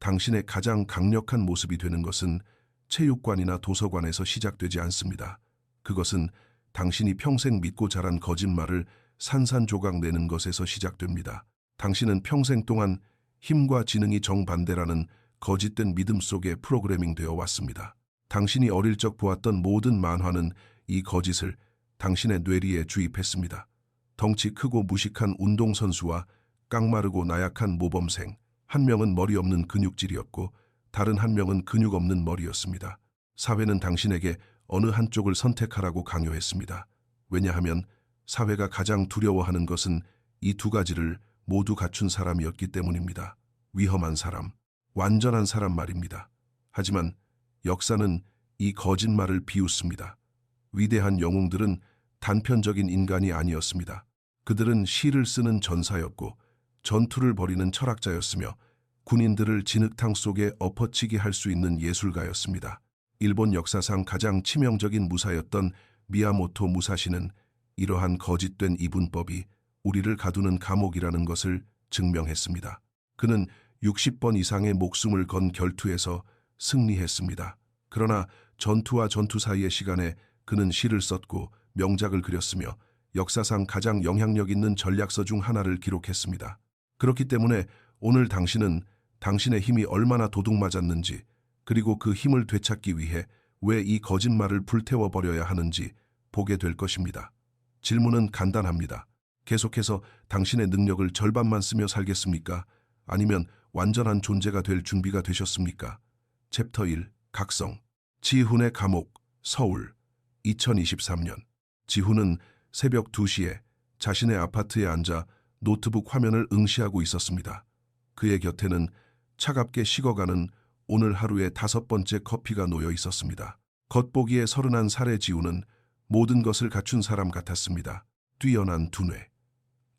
당신의 가장 강력한 모습이 되는 것은 체육관이나 도서관에서 시작되지 않습니다. 그것은 당신이 평생 믿고 자란 거짓말을 산산조각 내는 것에서 시작됩니다. 당신은 평생 동안 힘과 지능이 정반대라는 거짓된 믿음 속에 프로그래밍 되어 왔습니다. 당신이 어릴 적 보았던 모든 만화는 이 거짓을 당신의 뇌리에 주입했습니다. 덩치 크고 무식한 운동선수와 깡마르고 나약한 모범생, 한 명은 머리 없는 근육질이었고 다른 한 명은 근육 없는 머리였습니다. 사회는 당신에게 어느 한쪽을 선택하라고 강요했습니다. 왜냐하면 사회가 가장 두려워하는 것은 이 두 가지를 모두 갖춘 사람이었기 때문입니다. 위험한 사람, 완전한 사람 말입니다. 하지만 역사는 이 거짓말을 비웃습니다. 위대한 영웅들은 단편적인 인간이 아니었습니다. 그들은 시를 쓰는 전사였고 전투를 벌이는 철학자였으며 군인들을 진흙탕 속에 엎어치게 할 수 있는 예술가였습니다. 일본 역사상 가장 치명적인 무사였던 미야모토 무사시는 이러한 거짓된 이분법이 우리를 가두는 감옥이라는 것을 증명했습니다. 그는 60번 이상의 목숨을 건 결투에서 승리했습니다. 그러나 전투와 전투 사이의 시간에 그는 시를 썼고 명작을 그렸으며 역사상 가장 영향력 있는 전략서 중 하나를 기록했습니다. 그렇기 때문에 오늘 당신은 당신의 힘이 얼마나 도둑맞았는지, 그리고 그 힘을 되찾기 위해 왜 이 거짓말을 불태워버려야 하는지 보게 될 것입니다. 질문은 간단합니다. 계속해서 당신의 능력을 절반만 쓰며 살겠습니까? 아니면 완전한 존재가 될 준비가 되셨습니까? 챕터 1. 각성. 지훈의 감옥, 서울, 2023년. 지훈은 새벽 2시에 자신의 아파트에 앉아 노트북 화면을 응시하고 있었습니다. 그의 곁에는 차갑게 식어가는 오늘 하루의 5번째 커피가 놓여 있었습니다. 겉보기에 31살의 지훈은 모든 것을 갖춘 사람 같았습니다. 뛰어난 두뇌.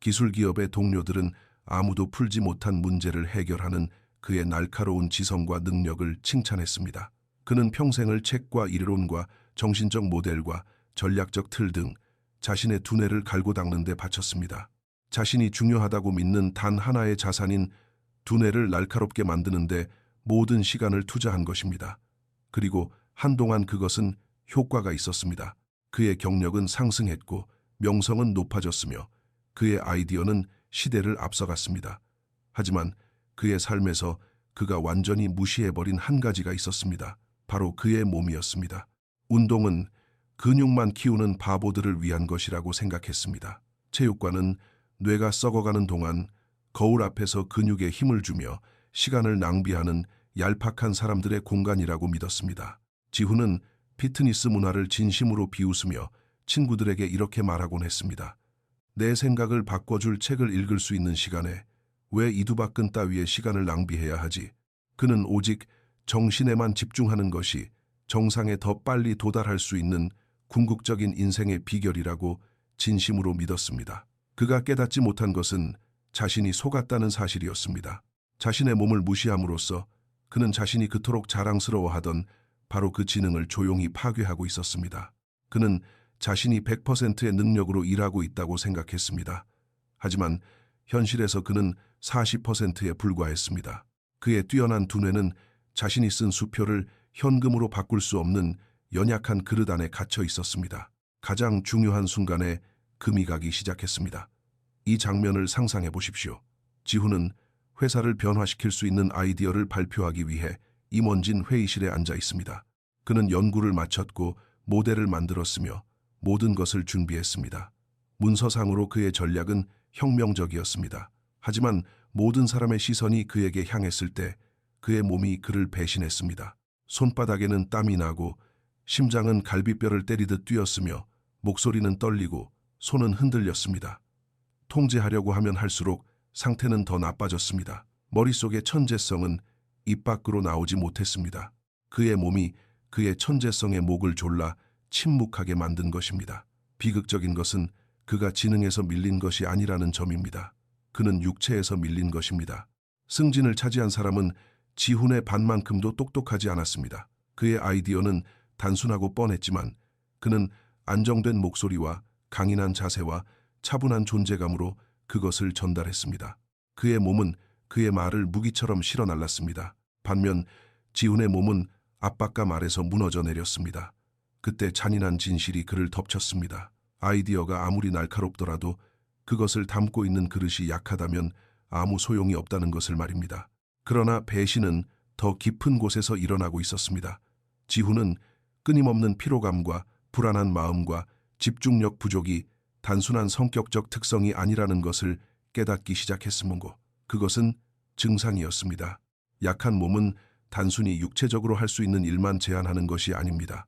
기술기업의 동료들은 아무도 풀지 못한 문제를 해결하는 그의 날카로운 지성과 능력을 칭찬했습니다. 그는 평생을 책과 이론과 정신적 모델과 전략적 틀 등 자신의 두뇌를 갈고 닦는 데 바쳤습니다. 자신이 중요하다고 믿는 단 하나의 자산인 두뇌를 날카롭게 만드는데 모든 시간을 투자한 것입니다. 그리고 한동안 그것은 효과가 있었습니다. 그의 경력은 상승했고 명성은 높아졌으며 그의 아이디어는 시대를 앞서갔습니다. 하지만 그의 삶에서 그가 완전히 무시해버린 한 가지가 있었습니다. 바로 그의 몸이었습니다. 운동은 근육만 키우는 바보들을 위한 것이라고 생각했습니다. 체육관은 뇌가 썩어가는 동안 거울 앞에서 근육에 힘을 주며 시간을 낭비하는 얄팍한 사람들의 공간이라고 믿었습니다. 지훈은 피트니스 문화를 진심으로 비웃으며 친구들에게 이렇게 말하곤 했습니다. 내 생각을 바꿔줄 책을 읽을 수 있는 시간에 왜 이두박근 따위의 시간을 낭비해야 하지? 그는 오직 정신에만 집중하는 것이 정상에 더 빨리 도달할 수 있는 궁극적인 인생의 비결이라고 진심으로 믿었습니다. 그가 깨닫지 못한 것은 자신이 속았다는 사실이었습니다. 자신의 몸을 무시함으로써 그는 자신이 그토록 자랑스러워하던 바로 그 지능을 조용히 파괴하고 있었습니다. 그는 자신이 100%의 능력으로 일하고 있다고 생각했습니다. 하지만 현실에서 그는 40%에 불과했습니다. 그의 뛰어난 두뇌는 자신이 쓴 수표를 현금으로 바꿀 수 없는 연약한 그릇 안에 갇혀 있었습니다. 가장 중요한 순간에 금이 가기 시작했습니다. 이 장면을 상상해 보십시오. 지훈은 회사를 변화시킬 수 있는 아이디어를 발표하기 위해 임원진 회의실에 앉아 있습니다. 그는 연구를 마쳤고 모델을 만들었으며 모든 것을 준비했습니다. 문서상으로 그의 전략은 혁명적이었습니다. 하지만 모든 사람의 시선이 그에게 향했을 때 그의 몸이 그를 배신했습니다. 손바닥에는 땀이 나고 심장은 갈비뼈를 때리듯 뛰었으며 목소리는 떨리고 손은 흔들렸습니다. 통제하려고 하면 할수록 상태는 더 나빠졌습니다. 머릿속의 천재성은 입 밖으로 나오지 못했습니다. 그의 몸이 그의 천재성의 목을 졸라 침묵하게 만든 것입니다. 비극적인 것은 그가 지능에서 밀린 것이 아니라는 점입니다. 그는 육체에서 밀린 것입니다. 승진을 차지한 사람은 지훈의 반만큼도 똑똑하지 않았습니다. 그의 아이디어는 단순하고 뻔했지만 그는 안정된 목소리와 강인한 자세와 차분한 존재감으로 그것을 전달했습니다. 그의 몸은 그의 말을 무기처럼 실어 날랐습니다. 반면 지훈의 몸은 압박감 아래서 무너져 내렸습니다. 그때 잔인한 진실이 그를 덮쳤습니다. 아이디어가 아무리 날카롭더라도 그것을 담고 있는 그릇이 약하다면 아무 소용이 없다는 것을 말입니다. 그러나 배신은 더 깊은 곳에서 일어나고 있었습니다. 지훈은 끊임없는 피로감과 불안한 마음과 집중력 부족이 단순한 성격적 특성이 아니라는 것을 깨닫기 시작했으므고 그것은 증상이었습니다. 약한 몸은 단순히 육체적으로 할 수 있는 일만 제한하는 것이 아닙니다.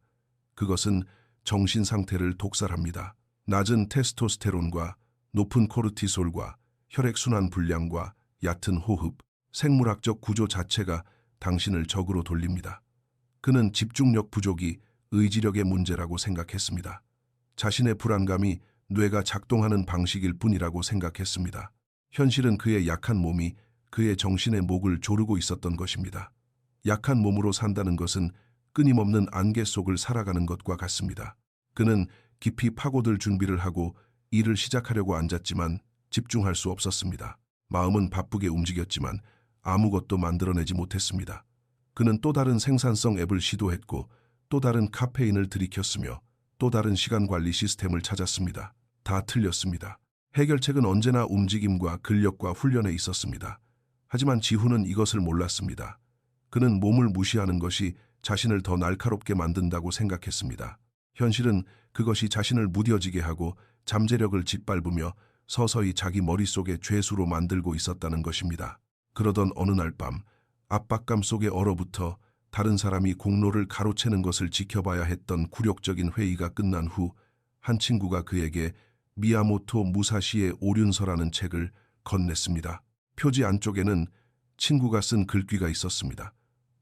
그것은 정신 상태를 독살합니다. 낮은 테스토스테론과 높은 코르티솔과 혈액순환 불량과 얕은 호흡, 생물학적 구조 자체가 당신을 적으로 돌립니다. 그는 집중력 부족이 의지력의 문제라고 생각했습니다. 자신의 불안감이 뇌가 작동하는 방식일 뿐이라고 생각했습니다. 현실은 그의 약한 몸이 그의 정신의 목을 조르고 있었던 것입니다. 약한 몸으로 산다는 것은 끊임없는 안개 속을 살아가는 것과 같습니다. 그는 깊이 파고들 준비를 하고 일을 시작하려고 앉았지만 집중할 수 없었습니다. 마음은 바쁘게 움직였지만 아무것도 만들어내지 못했습니다. 그는 또 다른 생산성 앱을 시도했고 또 다른 카페인을 들이켰으며 또 다른 시간 관리 시스템을 찾았습니다. 다 틀렸습니다. 해결책은 언제나 움직임과 근력과 훈련에 있었습니다. 하지만 지훈은 이것을 몰랐습니다. 그는 몸을 무시하는 것이 자신을 더 날카롭게 만든다고 생각했습니다. 현실은 그것이 자신을 무뎌지게 하고 잠재력을 짓밟으며 서서히 자기 머릿속에 죄수로 만들고 있었다는 것입니다. 그러던 어느 날 밤 압박감 속에 얼어붙어 다른 사람이 공로를 가로채는 것을 지켜봐야 했던 굴욕적인 회의가 끝난 후 한 친구가 그에게 미야모토 무사시의 오륜서라는 책을 건넸습니다. 표지 안쪽에는 친구가 쓴 글귀가 있었습니다.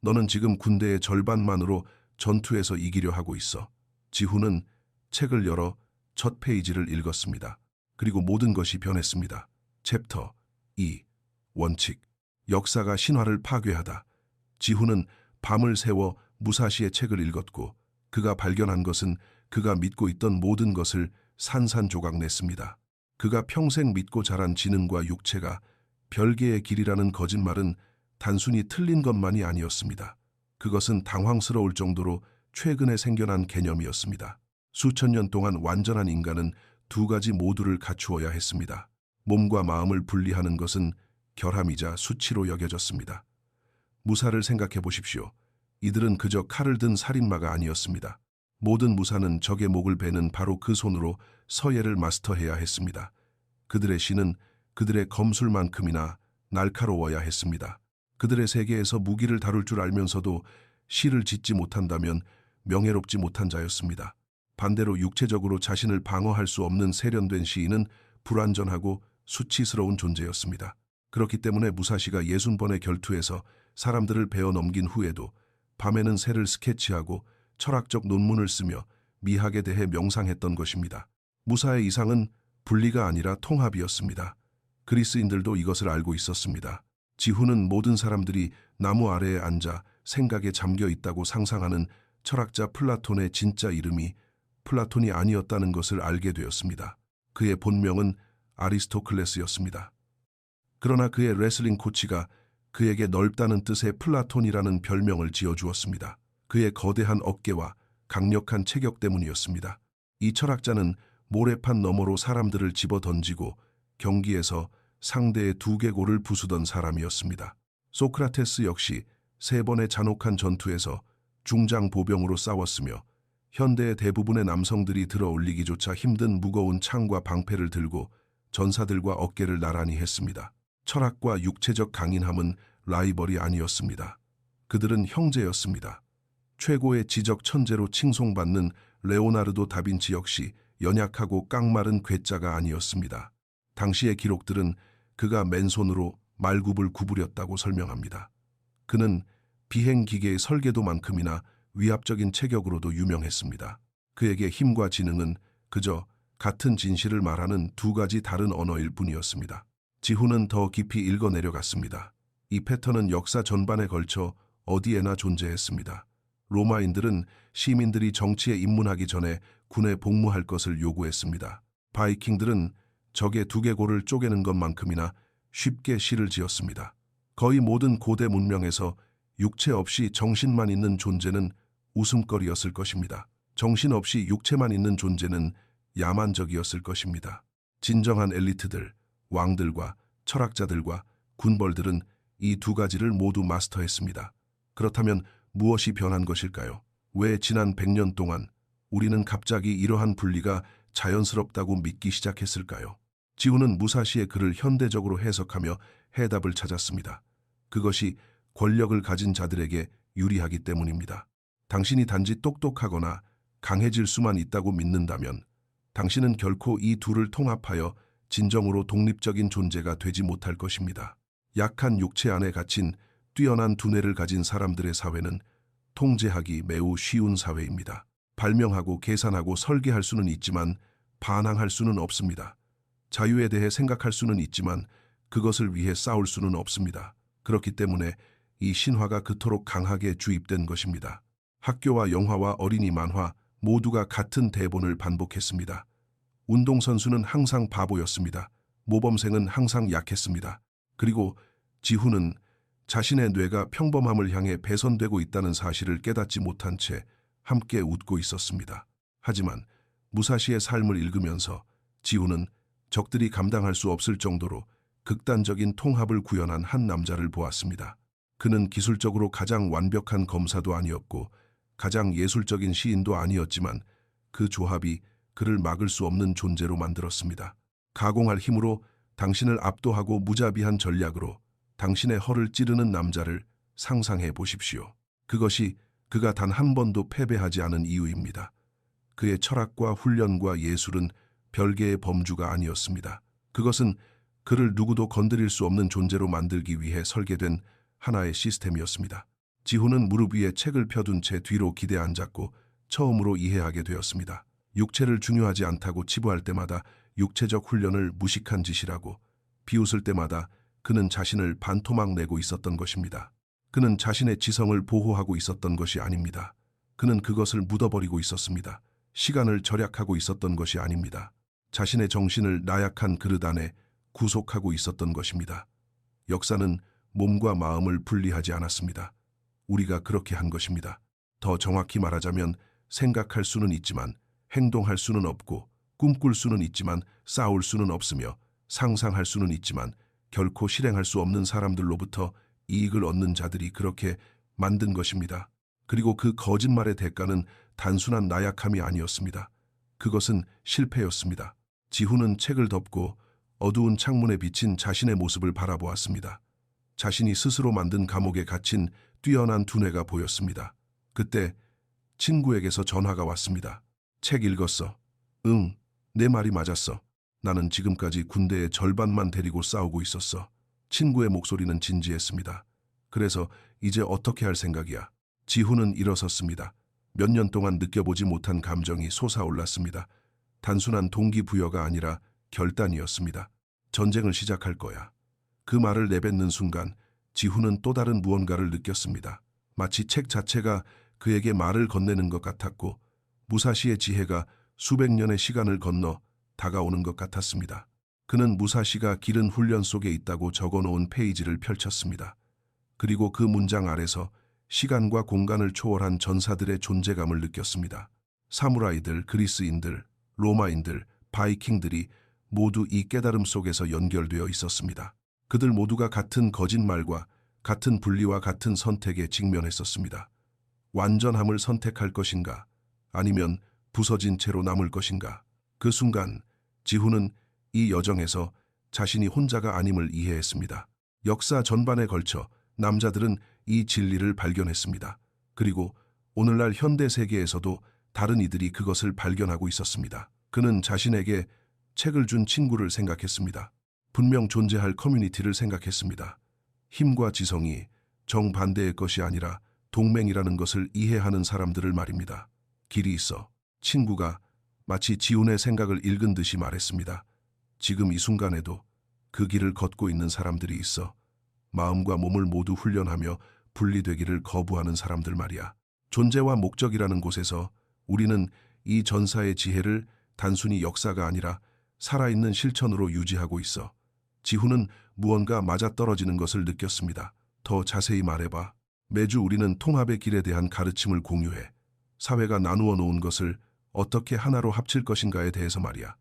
너는 지금 군대의 절반만으로 전투에서 이기려 하고 있어. 지훈은 책을 열어 첫 페이지를 읽었습니다. 그리고 모든 것이 변했습니다. 챕터 2. 원칙. 역사가 신화를 파괴하다. 지훈은 밤을 새워 무사시의 책을 읽었고 그가 발견한 것은 그가 믿고 있던 모든 것을 산산조각 냈습니다. 그가 평생 믿고 자란 지능과 육체가 별개의 길이라는 거짓말은 단순히 틀린 것만이 아니었습니다. 그것은 당황스러울 정도로 최근에 생겨난 개념이었습니다. 수천 년 동안 완전한 인간은 두 가지 모두를 갖추어야 했습니다. 몸과 마음을 분리하는 것은 결함이자 수치로 여겨졌습니다. 무사를 생각해 보십시오. 이들은 그저 칼을 든 살인마가 아니었습니다. 모든 무사는 적의 목을 베는 바로 그 손으로 서예를 마스터해야 했습니다. 그들의 시는 그들의 검술만큼이나 날카로워야 했습니다. 그들의 세계에서 무기를 다룰 줄 알면서도 시를 짓지 못한다면 명예롭지 못한 자였습니다. 반대로 육체적으로 자신을 방어할 수 없는 세련된 시인은 불완전하고 수치스러운 존재였습니다. 그렇기 때문에 무사시가 60번의 결투에서 사람들을 베어 넘긴 후에도 밤에는 새를 스케치하고 철학적 논문을 쓰며 미학에 대해 명상했던 것입니다. 무사의 이상은 분리가 아니라 통합이었습니다. 그리스인들도 이것을 알고 있었습니다. 지훈은 모든 사람들이 나무 아래에 앉아 생각에 잠겨 있다고 상상하는 철학자 플라톤의 진짜 이름이 플라톤이 아니었다는 것을 알게 되었습니다. 그의 본명은 아리스토클레스였습니다. 그러나 그의 레슬링 코치가 그에게 넓다는 뜻의 플라톤이라는 별명을 지어주었습니다. 그의 거대한 어깨와 강력한 체격 때문이었습니다. 이 철학자는 모래판 너머로 사람들을 집어던지고 경기에서 상대의 두개골을 부수던 사람이었습니다. 소크라테스 역시 3번의 잔혹한 전투에서 중장 보병으로 싸웠으며 현대의 대부분의 남성들이 들어 올리기조차 힘든 무거운 창과 방패를 들고 전사들과 어깨를 나란히 했습니다. 철학과 육체적 강인함은 라이벌이 아니었습니다. 그들은 형제였습니다. 최고의 지적 천재로 칭송받는 레오나르도 다빈치 역시 연약하고 깡마른 괴짜가 아니었습니다. 당시의 기록들은 그가 맨손으로 말굽을 구부렸다고 설명합니다. 그는 비행기계의 설계도만큼이나 위압적인 체격으로도 유명했습니다. 그에게 힘과 지능은 그저 같은 진실을 말하는 두 가지 다른 언어일 뿐이었습니다. 지훈은 더 깊이 읽어 내려갔습니다. 이 패턴은 역사 전반에 걸쳐 어디에나 존재했습니다. 로마인들은 시민들이 정치에 입문하기 전에 군에 복무할 것을 요구했습니다. 바이킹들은 적의 두개골을 쪼개는 것만큼이나 쉽게 시를 지었습니다. 거의 모든 고대 문명에서 육체 없이 정신만 있는 존재는 웃음거리였을 것입니다. 정신 없이 육체만 있는 존재는 야만적이었을 것입니다. 진정한 엘리트들, 왕들과 철학자들과 군벌들은 이 두 가지를 모두 마스터했습니다. 그렇다면 무엇이 변한 것일까요? 왜 지난 100년 동안 우리는 갑자기 이러한 분리가 자연스럽다고 믿기 시작했을까요? 지훈은 무사시의 글을 현대적으로 해석하며 해답을 찾았습니다. 그것이 권력을 가진 자들에게 유리하기 때문입니다. 당신이 단지 똑똑하거나 강해질 수만 있다고 믿는다면 당신은 결코 이 둘을 통합하여 진정으로 독립적인 존재가 되지 못할 것입니다. 약한 육체 안에 갇힌 뛰어난 두뇌를 가진 사람들의 사회는 통제하기 매우 쉬운 사회입니다. 발명하고 계산하고 설계할 수는 있지만 반항할 수는 없습니다. 자유에 대해 생각할 수는 있지만 그것을 위해 싸울 수는 없습니다. 그렇기 때문에 이 신화가 그토록 강하게 주입된 것입니다. 학교와 영화와 어린이 만화 모두가 같은 대본을 반복했습니다. 운동선수는 항상 바보였습니다. 모범생은 항상 약했습니다. 그리고 지훈은 자신의 뇌가 평범함을 향해 배선되고 있다는 사실을 깨닫지 못한 채 함께 웃고 있었습니다. 하지만 무사시의 삶을 읽으면서 지훈은 적들이 감당할 수 없을 정도로 극단적인 통합을 구현한 한 남자를 보았습니다. 그는 기술적으로 가장 완벽한 검사도 아니었고 가장 예술적인 시인도 아니었지만 그 조합이 그를 막을 수 없는 존재로 만들었습니다. 가공할 힘으로 당신을 압도하고 무자비한 전략으로 당신의 허를 찌르는 남자를 상상해 보십시오. 그것이 그가 단 한 번도 패배하지 않은 이유입니다. 그의 철학과 훈련과 예술은 별개의 범주가 아니었습니다. 그것은 그를 누구도 건드릴 수 없는 존재로 만들기 위해 설계된 하나의 시스템이었습니다. 지훈은 무릎 위에 책을 펴둔 채 뒤로 기대 앉았고 처음으로 이해하게 되었습니다. 육체를 중요하지 않다고 치부할 때마다 육체적 훈련을 무식한 짓이라고 비웃을 때마다 그는 자신을 반토막 내고 있었던 것입니다. 그는 자신의 지성을 보호하고 있었던 것이 아닙니다. 그는 그것을 묻어버리고 있었습니다. 시간을 절약하고 있었던 것이 아닙니다. 자신의 정신을 나약한 그릇 안에 구속하고 있었던 것입니다. 역사는 몸과 마음을 분리하지 않았습니다. 우리가 그렇게 한 것입니다. 더 정확히 말하자면 생각할 수는 있지만 행동할 수는 없고 꿈꿀 수는 있지만 싸울 수는 없으며 상상할 수는 있지만 결코 실행할 수 없는 사람들로부터 이익을 얻는 자들이 그렇게 만든 것입니다. 그리고 그 거짓말의 대가는 단순한 나약함이 아니었습니다. 그것은 실패였습니다. 지훈은 책을 덮고 어두운 창문에 비친 자신의 모습을 바라보았습니다. 자신이 스스로 만든 감옥에 갇힌 뛰어난 두뇌가 보였습니다. 그때 친구에게서 전화가 왔습니다. 책 읽었어. 응, 내 말이 맞았어. 나는 지금까지 군대의 절반만 데리고 싸우고 있었어. 친구의 목소리는 진지했습니다. 그래서 이제 어떻게 할 생각이야? 지훈은 일어섰습니다. 몇 년 동안 느껴보지 못한 감정이 솟아올랐습니다. 단순한 동기부여가 아니라 결단이었습니다. 전쟁을 시작할 거야. 그 말을 내뱉는 순간 지훈은 또 다른 무언가를 느꼈습니다. 마치 책 자체가 그에게 말을 건네는 것 같았고 무사시의 지혜가 수백 년의 시간을 건너 다가오는 것 같았습니다. 그는 무사시가 기른 훈련 속에 있다고 적어놓은 페이지를 펼쳤습니다. 그리고 그 문장 아래서 시간과 공간을 초월한 전사들의 존재감을 느꼈습니다. 사무라이들, 그리스인들, 로마인들, 바이킹들이 모두 이 깨달음 속에서 연결되어 있었습니다. 그들 모두가 같은 거짓말과 같은 분리와 같은 선택에 직면했었습니다. 완전함을 선택할 것인가 아니면 부서진 채로 남을 것인가. 그 순간 지훈은 이 여정에서 자신이 혼자가 아님을 이해했습니다. 역사 전반에 걸쳐 남자들은 이 진리를 발견했습니다. 그리고 오늘날 현대 세계에서도 다른 이들이 그것을 발견하고 있었습니다. 그는 자신에게 책을 준 친구를 생각했습니다. 분명 존재할 커뮤니티를 생각했습니다. 힘과 지성이 정반대의 것이 아니라 동맹이라는 것을 이해하는 사람들을 말입니다. 길이 있어. 친구가 마치 지훈의 생각을 읽은 듯이 말했습니다. 지금 이 순간에도 그 길을 걷고 있는 사람들이 있어. 마음과 몸을 모두 훈련하며 분리되기를 거부하는 사람들 말이야. 존재와 목적이라는 곳에서 우리는 이 전사의 지혜를 단순히 역사가 아니라 살아있는 실천으로 유지하고 있어. 지훈은 무언가 맞아떨어지는 것을 느꼈습니다. 더 자세히 말해봐. 매주 우리는 통합의 길에 대한 가르침을 공유해 사회가 나누어 놓은 것을 어떻게 하나로 합칠 것인가에 대해서 말이야.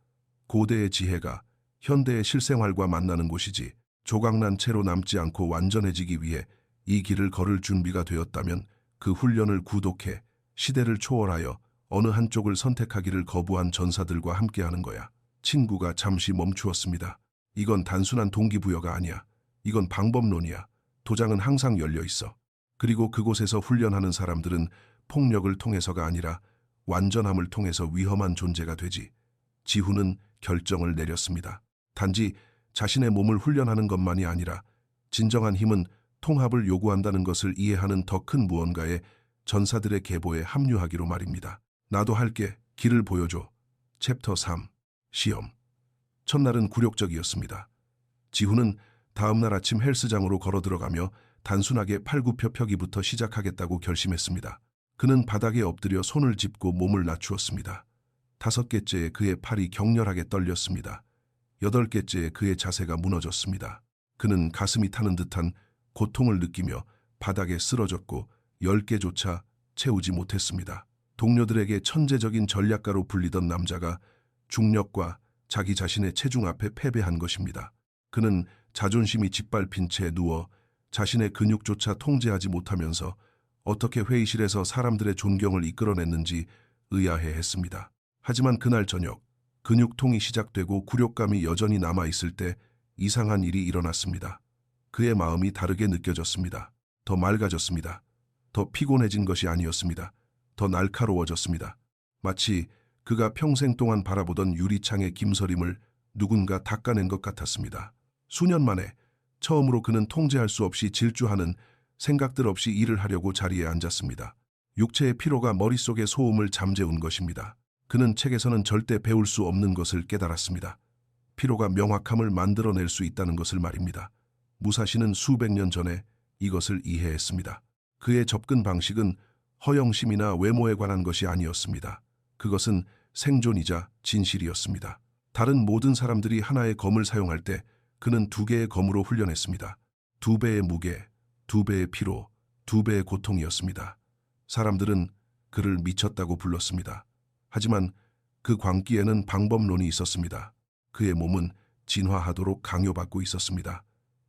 고대의 지혜가 현대의 실생활과 만나는 곳이지. 조각난 채로 남지 않고 완전해지기 위해 이 길을 걸을 준비가 되었다면 그 훈련을 구독해 시대를 초월하여 어느 한쪽을 선택하기를 거부한 전사들과 함께하는 거야. 친구가 잠시 멈추었습니다. 이건 단순한 동기부여가 아니야. 이건 방법론이야. 도장은 항상 열려 있어. 그리고 그곳에서 훈련하는 사람들은 폭력을 통해서가 아니라 완전함을 통해서 위험한 존재가 되지. 지훈은 결정을 내렸습니다. 단지 자신의 몸을 훈련하는 것만이 아니라 진정한 힘은 통합을 요구한다는 것을 이해하는 더 큰 무언가에 전사들의 계보에 합류하기로 말입니다. 나도 할게. 길을 보여줘. 챕터 3. 시험. 첫날은 굴욕적이었습니다. 지훈은 다음날 아침 헬스장으로 걸어 들어가며 단순하게 팔굽혀펴기부터 시작하겠다고 결심했습니다. 그는 바닥에 엎드려 손을 짚고 몸을 낮추었습니다. 5개째에 그의 팔이 격렬하게 떨렸습니다. 8개째에 그의 자세가 무너졌습니다. 그는 가슴이 타는 듯한 고통을 느끼며 바닥에 쓰러졌고 10개조차 채우지 못했습니다. 동료들에게 천재적인 전략가로 불리던 남자가 중력과 자기 자신의 체중 앞에 패배한 것입니다. 그는 자존심이 짓밟힌 채 누워 자신의 근육조차 통제하지 못하면서 어떻게 회의실에서 사람들의 존경을 이끌어냈는지 의아해했습니다. 하지만 그날 저녁 근육통이 시작되고 굴욕감이 여전히 남아있을 때 이상한 일이 일어났습니다. 그의 마음이 다르게 느껴졌습니다. 더 맑아졌습니다. 더 피곤해진 것이 아니었습니다. 더 날카로워졌습니다. 마치 그가 평생 동안 바라보던 유리창의 김서림을 누군가 닦아낸 것 같았습니다. 수년 만에 처음으로 그는 통제할 수 없이 질주하는 생각들 없이 일을 하려고 자리에 앉았습니다. 육체의 피로가 머릿속의 소음을 잠재운 것입니다. 그는 책에서는 절대 배울 수 없는 것을 깨달았습니다. 피로가 명확함을 만들어낼 수 있다는 것을 말입니다. 무사시는 수백 년 전에 이것을 이해했습니다. 그의 접근 방식은 허영심이나 외모에 관한 것이 아니었습니다. 그것은 생존이자 진실이었습니다. 다른 모든 사람들이 하나의 검을 사용할 때 그는 2개의 검으로 훈련했습니다. 2배의 무게, 2배의 피로, 2배의 고통이었습니다. 사람들은 그를 미쳤다고 불렀습니다. 하지만 그 광기에는 방법론이 있었습니다. 그의 몸은 진화하도록 강요받고 있었습니다.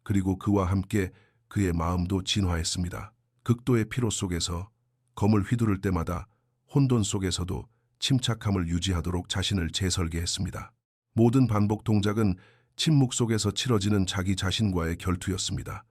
그리고 그와 함께 그의 마음도 진화했습니다. 극도의 피로 속에서 검을 휘두를 때마다 혼돈 속에서도 침착함을 유지하도록 자신을 재설계했습니다. 모든 반복 동작은 침묵 속에서 치러지는 자기 자신과의 결투였습니다.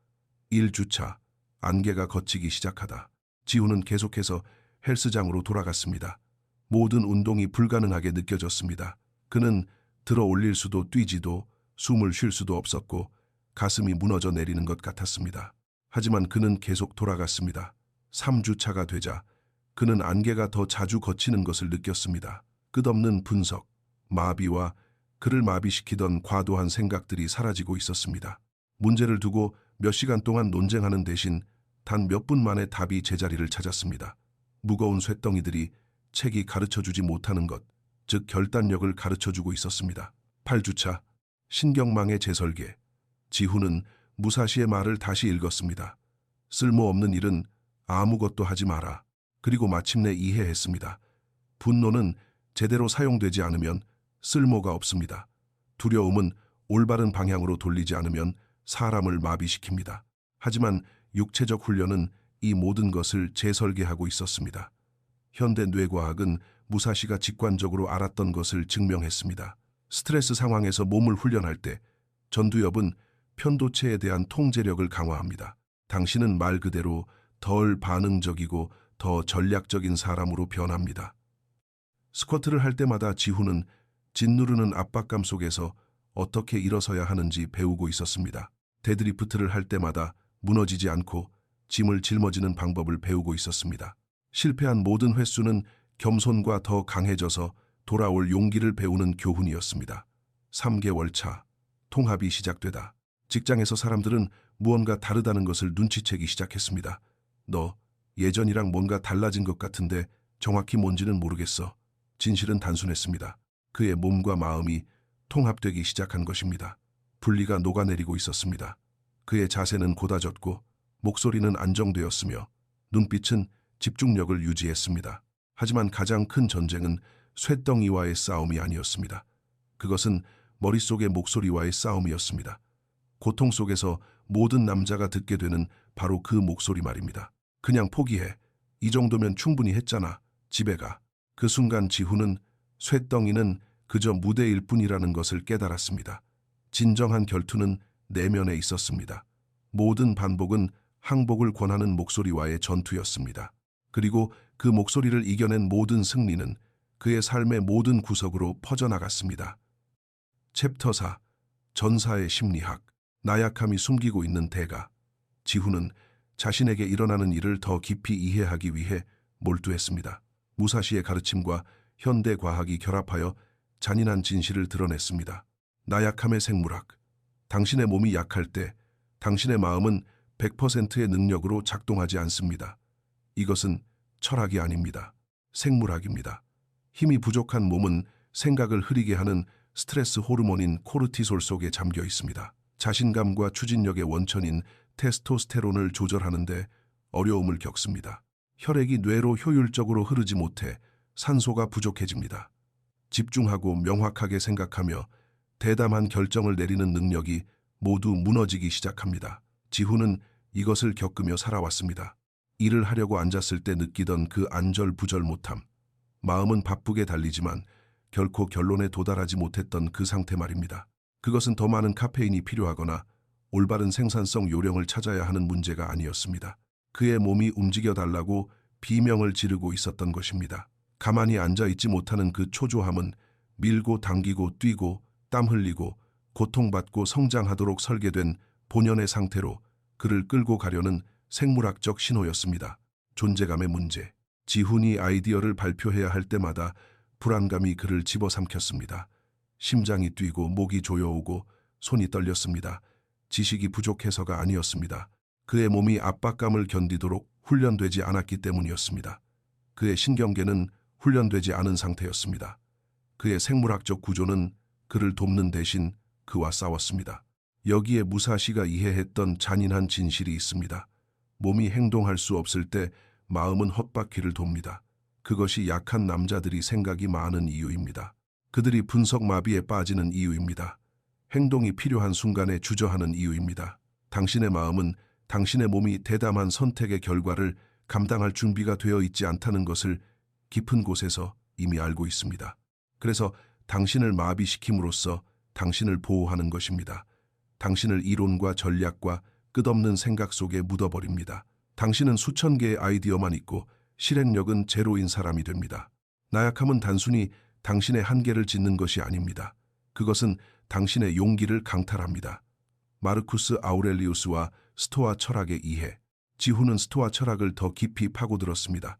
1주차, 안개가 걷히기 시작하다. 지훈은 계속해서 헬스장으로 돌아갔습니다. 모든 운동이 불가능하게 느껴졌습니다. 그는 들어 올릴 수도 뛰지도 숨을 쉴 수도 없었고 가슴이 무너져 내리는 것 같았습니다. 하지만 그는 계속 돌아갔습니다. 3주차가 되자 그는 안개가 더 자주 걷히는 것을 느꼈습니다. 끝없는 분석, 마비와 그를 마비시키던 과도한 생각들이 사라지고 있었습니다. 문제를 두고 몇 시간 동안 논쟁하는 대신 단 몇 분 만에 답이 제자리를 찾았습니다. 무거운 쇳덩이들이 책이 가르쳐주지 못하는 것, 즉 결단력을 가르쳐주고 있었습니다. 8주차, 신경망의 재설계. 지훈은 무사시의 말을 다시 읽었습니다. 쓸모없는 일은 아무것도 하지 마라. 그리고 마침내 이해했습니다. 분노는 제대로 사용되지 않으면 쓸모가 없습니다. 두려움은 올바른 방향으로 돌리지 않으면 사람을 마비시킵니다. 하지만 육체적 훈련은 이 모든 것을 재설계하고 있었습니다. 현대 뇌과학은 무사시가 직관적으로 알았던 것을 증명했습니다. 스트레스 상황에서 몸을 훈련할 때 전두엽은 편도체에 대한 통제력을 강화합니다. 당신은 말 그대로 덜 반응적이고 더 전략적인 사람으로 변합니다. 스쿼트를 할 때마다 지훈은 짓누르는 압박감 속에서 어떻게 일어서야 하는지 배우고 있었습니다. 데드리프트를 할 때마다 무너지지 않고 짐을 짊어지는 방법을 배우고 있었습니다. 실패한 모든 횟수는 겸손과 더 강해져서 돌아올 용기를 배우는 교훈이었습니다. 3개월 차, 통합이 시작되다. 직장에서 사람들은 무언가 다르다는 것을 눈치채기 시작했습니다. 너 예전이랑 뭔가 달라진 것 같은데 정확히 뭔지는 모르겠어. 진실은 단순했습니다. 그의 몸과 마음이 통합되기 시작한 것입니다. 분리가 녹아내리고 있었습니다. 그의 자세는 곧아졌고 목소리는 안정되었으며 눈빛은 집중력을 유지했습니다. 하지만 가장 큰 전쟁은 쇳덩이와의 싸움이 아니었습니다. 그것은 머릿속의 목소리와의 싸움이었습니다. 고통 속에서 모든 남자가 듣게 되는 바로 그 목소리 말입니다. 그냥 포기해. 이 정도면 충분히 했잖아. 집에 가. 그 순간 지훈은 쇳덩이는 그저 무대일 뿐이라는 것을 깨달았습니다. 진정한 결투는 내면에 있었습니다. 모든 반복은 항복을 권하는 목소리와의 전투였습니다. 그리고 그 목소리를 이겨낸 모든 승리는 그의 삶의 모든 구석으로 퍼져나갔습니다. 챕터 4. 전사의 심리학. 나약함이 숨기고 있는 대가. 지훈은 자신에게 일어나는 일을 더 깊이 이해하기 위해 몰두했습니다. 무사시의 가르침과 현대 과학이 결합하여 잔인한 진실을 드러냈습니다. 나약함의 생물학. 당신의 몸이 약할 때 당신의 마음은 100%의 능력으로 작동하지 않습니다. 이것은 철학이 아닙니다. 생물학입니다. 힘이 부족한 몸은 생각을 흐리게 하는 스트레스 호르몬인 코르티솔 속에 잠겨 있습니다. 자신감과 추진력의 원천인 테스토스테론을 조절하는데 어려움을 겪습니다. 혈액이 뇌로 효율적으로 흐르지 못해 산소가 부족해집니다. 집중하고 명확하게 생각하며 대담한 결정을 내리는 능력이 모두 무너지기 시작합니다. 지훈은 이것을 겪으며 살아왔습니다. 일을 하려고 앉았을 때 느끼던 그 안절부절 못함. 마음은 바쁘게 달리지만 결코 결론에 도달하지 못했던 그 상태 말입니다. 그것은 더 많은 카페인이 필요하거나 올바른 생산성 요령을 찾아야 하는 문제가 아니었습니다. 그의 몸이 움직여달라고 비명을 지르고 있었던 것입니다. 가만히 앉아있지 못하는 그 초조함은 밀고 당기고 뛰고 땀 흘리고 고통받고 성장하도록 설계된 본연의 상태로 그를 끌고 가려는 생물학적 신호였습니다. 존재감의 문제. 지훈이 아이디어를 발표해야 할 때마다 불안감이 그를 집어삼켰습니다. 심장이 뛰고 목이 조여오고 손이 떨렸습니다. 지식이 부족해서가 아니었습니다. 그의 몸이 압박감을 견디도록 훈련되지 않았기 때문이었습니다. 그의 신경계는 훈련되지 않은 상태였습니다. 그의 생물학적 구조는 그를 돕는 대신 그와 싸웠습니다. 여기에 무사시가 이해했던 잔인한 진실이 있습니다. 몸이 행동할 수 없을 때 마음은 헛바퀴를 돕니다. 그것이 약한 남자들이 생각이 많은 이유입니다. 그들이 분석 마비에 빠지는 이유입니다. 행동이 필요한 순간에 주저하는 이유입니다. 당신의 마음은 당신의 몸이 대담한 선택의 결과를 감당할 준비가 되어 있지 않다는 것을 깊은 곳에서 이미 알고 있습니다. 그래서 당신을 마비시킴으로써 당신을 보호하는 것입니다. 당신을 이론과 전략과 끝없는 생각 속에 묻어버립니다. 당신은 수천 개의 아이디어만 있고 실행력은 제로인 사람이 됩니다. 나약함은 단순히 당신의 한계를 짓는 것이 아닙니다. 그것은 당신의 용기를 강탈합니다. 마르쿠스 아우렐리우스와 스토아 철학의 이해. 지훈은 스토아 철학을 더 깊이 파고들었습니다.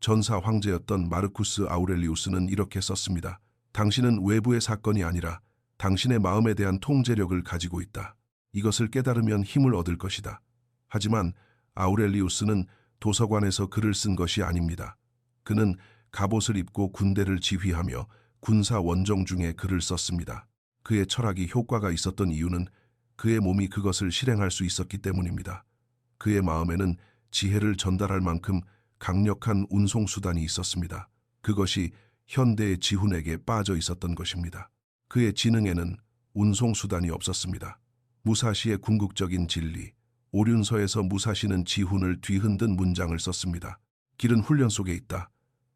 전사 황제였던 마르쿠스 아우렐리우스는 이렇게 썼습니다. 당신은 외부의 사건이 아니라 당신의 마음에 대한 통제력을 가지고 있다. 이것을 깨달으면 힘을 얻을 것이다. 하지만 아우렐리우스는 도서관에서 글을 쓴 것이 아닙니다. 그는 갑옷을 입고 군대를 지휘하며 군사 원정 중에 글을 썼습니다. 그의 철학이 효과가 있었던 이유는 그의 몸이 그것을 실행할 수 있었기 때문입니다. 그의 마음에는 지혜를 전달할 만큼 강력한 운송수단이 있었습니다. 그것이 현대의 지훈에게 빠져 있었던 것입니다. 그의 지능에는 운송수단이 없었습니다. 무사시의 궁극적인 진리. 오륜서에서 무사시는 지훈을 뒤흔든 문장을 썼습니다. 길은 훈련 속에 있다.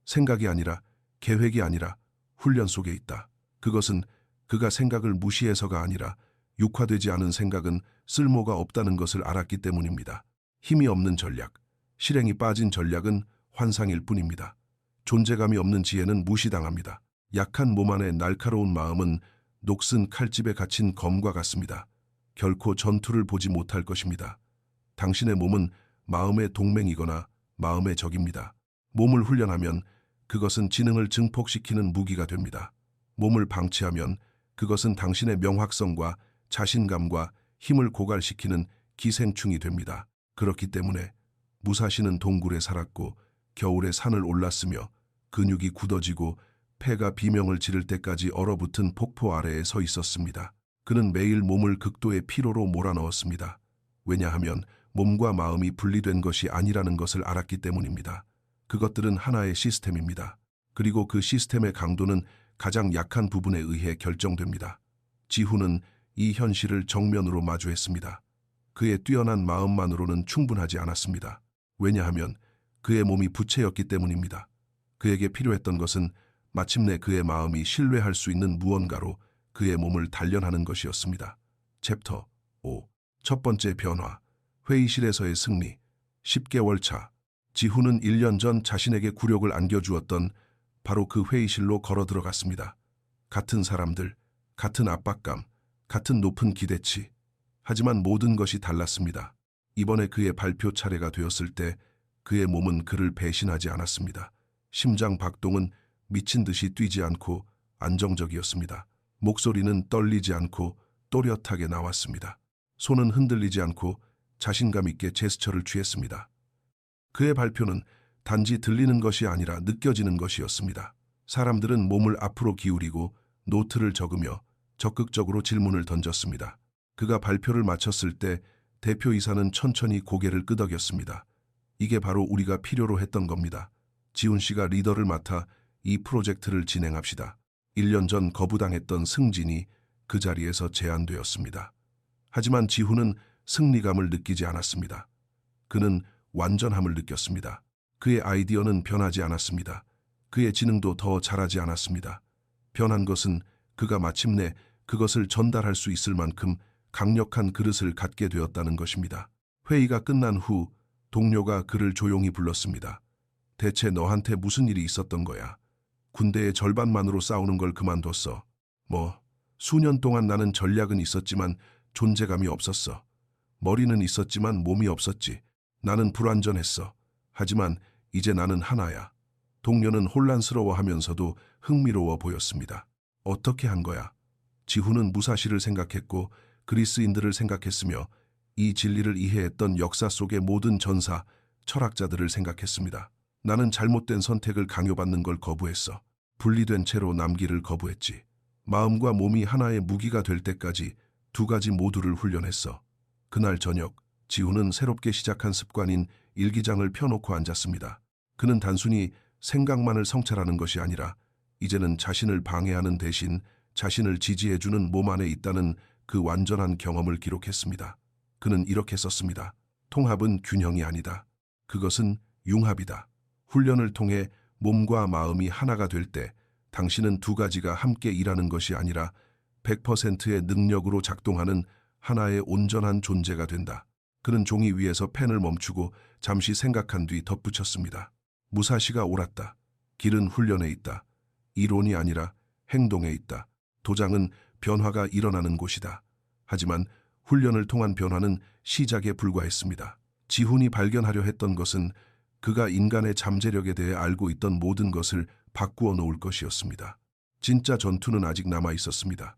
생각이 아니라, 계획이 아니라 훈련 속에 있다. 그것은 그가 생각을 무시해서가 아니라 육화되지 않은 생각은 쓸모가 없다는 것을 알았기 때문입니다. 힘이 없는 전략, 실행이 빠진 전략은 환상일 뿐입니다. 존재감이 없는 지혜는 무시당합니다. 약한 몸 안에 날카로운 마음은 녹슨 칼집에 갇힌 검과 같습니다. 결코 전투를 보지 못할 것입니다. 당신의 몸은 마음의 동맹이거나 마음의 적입니다. 몸을 훈련하면 그것은 지능을 증폭시키는 무기가 됩니다. 몸을 방치하면 그것은 당신의 명확성과 자신감과 힘을 고갈시키는 기생충이 됩니다. 그렇기 때문에 무사시는 동굴에 살았고 겨울에 산을 올랐으며 근육이 굳어지고 폐가 비명을 지를 때까지 얼어붙은 폭포 아래에 서 있었습니다. 그는 매일 몸을 극도의 피로로 몰아넣었습니다. 왜냐하면 몸과 마음이 분리된 것이 아니라는 것을 알았기 때문입니다. 그것들은 하나의 시스템입니다. 그리고 그 시스템의 강도는 가장 약한 부분에 의해 결정됩니다. 지훈은 이 현실을 정면으로 마주했습니다. 그의 뛰어난 마음만으로는 충분하지 않았습니다. 왜냐하면 그의 몸이 부채였기 때문입니다. 그에게 필요했던 것은 마침내 그의 마음이 신뢰할 수 있는 무언가로 그의 몸을 단련하는 것이었습니다. 챕터 5. 첫 번째 변화. 회의실에서의 승리. 10개월 차. 지훈은 1년 전 자신에게 굴욕을 안겨주었던 바로 그 회의실로 걸어 들어갔습니다. 같은 사람들, 같은 압박감, 같은 높은 기대치. 하지만 모든 것이 달랐습니다. 이번에 그의 발표 차례가 되었을 때 그의 몸은 그를 배신하지 않았습니다. 심장 박동은 미친 듯이 뛰지 않고 안정적이었습니다. 목소리는 떨리지 않고 또렷하게 나왔습니다. 손은 흔들리지 않고 자신감 있게 제스처를 취했습니다. 그의 발표는 단지 들리는 것이 아니라 느껴지는 것이었습니다. 사람들은 몸을 앞으로 기울이고 노트를 적으며 적극적으로 질문을 던졌습니다. 그가 발표를 마쳤을 때 대표이사는 천천히 고개를 끄덕였습니다. 이게 바로 우리가 필요로 했던 겁니다. 지훈 씨가 리더를 맡아 이 프로젝트를 진행합시다. 1년 전 거부당했던 승진이 그 자리에서 제안되었습니다. 하지만 지훈은 승리감을 느끼지 않았습니다. 그는 완전함을 느꼈습니다. 그의 아이디어는 변하지 않았습니다. 그의 지능도 더 자라지 않았습니다. 변한 것은 그가 마침내 그것을 전달할 수 있을 만큼 강력한 그릇을 갖게 되었다는 것입니다. 회의가 끝난 후 동료가 그를 조용히 불렀습니다. 대체 너한테 무슨 일이 있었던 거야? 군대의 절반만으로 싸우는 걸 그만뒀어. 수년 동안 나는 전략은 있었지만 존재감이 없었어. 머리는 있었지만 몸이 없었지. 나는 불완전했어. 하지만 이제 나는 하나야. 동료는 혼란스러워하면서도 흥미로워 보였습니다. 어떻게 한 거야? 지훈은 무사시를 생각했고 그리스인들을 생각했으며 이 진리를 이해했던 역사 속의 모든 전사, 철학자들을 생각했습니다. 나는 잘못된 선택을 강요받는 걸 거부했어. 분리된 채로 남기를 거부했지. 마음과 몸이 하나의 무기가 될 때까지 두 가지 모두를 훈련했어. 그날 저녁, 지훈은 새롭게 시작한 습관인 일기장을 펴놓고 앉았습니다. 그는 단순히 생각만을 성찰하는 것이 아니라 이제는 자신을 방해하는 대신 자신을 지지해주는 몸 안에 있다는 그 완전한 경험을 기록했습니다. 그는 이렇게 썼습니다. 통합은 균형이 아니다. 그것은 융합이다. 훈련을 통해 몸과 마음이 하나가 될 때 당신은 두 가지가 함께 일하는 것이 아니라 100%의 능력으로 작동하는 하나의 온전한 존재가 된다. 그는 종이 위에서 펜을 멈추고 잠시 생각한 뒤 덧붙였습니다. 무사시가 옳았다. 길은 훈련에 있다. 이론이 아니라 행동에 있다. 도장은 변화가 일어나는 곳이다. 하지만 훈련을 통한 변화는 시작에 불과했습니다. 지훈이 발견하려 했던 것은 그가 인간의 잠재력에 대해 알고 있던 모든 것을 바꾸어 놓을 것이었습니다. 진짜 전투는 아직 남아 있었습니다.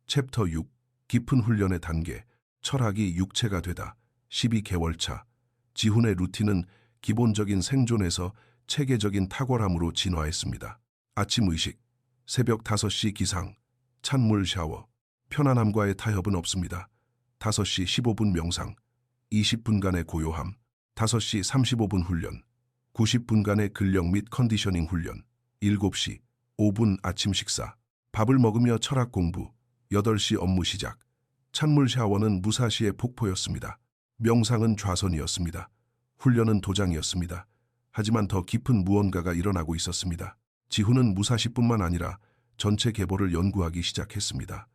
챕터 6. 깊은 훈련의 단계. 철학이 육체가 되다. 12개월 차. 지훈의 루틴은 기본적인 생존에서 체계적인 탁월함으로 진화했습니다. 아침 의식, 새벽 5시 기상, 찬물 샤워. 편안함과의 타협은 없습니다. 5시 15분 명상, 20분간의 고요함, 5시 35분 훈련, 90분간의 근력 및 컨디셔닝 훈련, 7시 5분 아침 식사, 밥을 먹으며 철학 공부, 8시 업무 시작. 찬물 샤워는 무사시의 폭포였습니다. 명상은 좌선이었습니다. 훈련은 도장이었습니다. 하지만 더 깊은 무언가가 일어나고 있었습니다. 지훈은 무사시뿐만 아니라 전체 계보를 연구하기 시작했습니다.